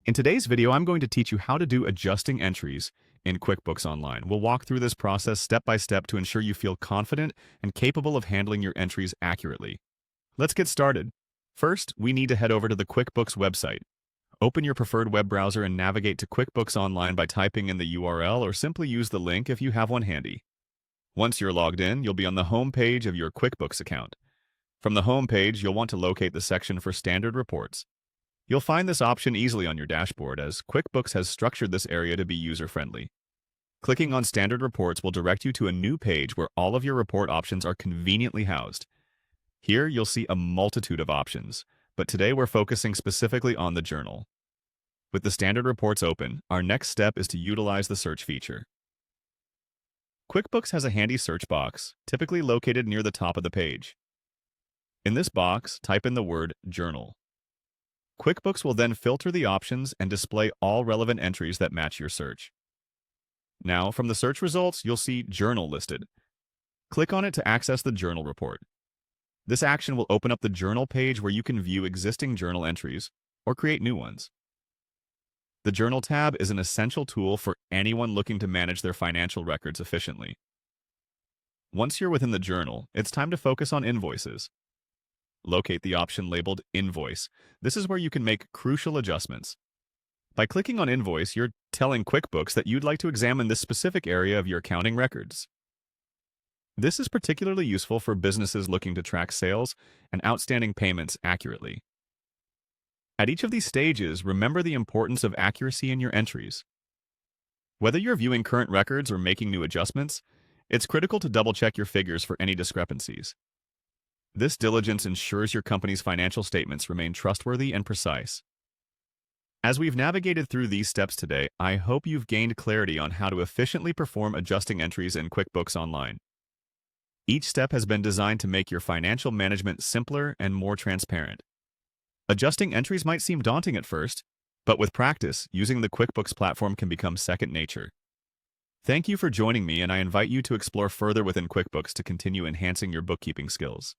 In today's video, I'm going to teach you how to do adjusting entries in QuickBooks Online. We'll walk through this process step by step to ensure you feel confident and capable of handling your entries accurately. Let's get started. First, we need to head over to the QuickBooks website. Open your preferred web browser and navigate to QuickBooks Online by typing in the URL or simply use the link if you have one handy. Once you're logged in, you'll be on the home page of your QuickBooks account. From the home page, you'll want to locate the section for Standard Reports. You'll find this option easily on your dashboard, as QuickBooks has structured this area to be user-friendly. Clicking on Standard Reports will direct you to a new page where all of your report options are conveniently housed. Here, you'll see a multitude of options, but today we're focusing specifically on the journal. With the Standard Reports open, our next step is to utilize the search feature. QuickBooks has a handy search box, typically located near the top of the page. In this box, type in the word Journal. QuickBooks will then filter the options and display all relevant entries that match your search. Now, from the search results, you'll see Journal listed. Click on it to access the journal report. This action will open up the journal page where you can view existing journal entries or create new ones. The Journal tab is an essential tool for anyone looking to manage their financial records efficiently. Once you're within the journal, it's time to focus on invoices. Locate the option labeled Invoice. This is where you can make crucial adjustments. By clicking on Invoice, you're telling QuickBooks that you'd like to examine this specific area of your accounting records. This is particularly useful for businesses looking to track sales and outstanding payments accurately. At each of these stages, remember the importance of accuracy in your entries. Whether you're viewing current records or making new adjustments, it's critical to double-check your figures for any discrepancies. This diligence ensures your company's financial statements remain trustworthy and precise. As we've navigated through these steps today, I hope you've gained clarity on how to efficiently perform adjusting entries in QuickBooks Online. Each step has been designed to make your financial management simpler and more transparent. Adjusting entries might seem daunting at first, but with practice, using the QuickBooks platform can become second nature. Thank you for joining me, and I invite you to explore further within QuickBooks to continue enhancing your bookkeeping skills.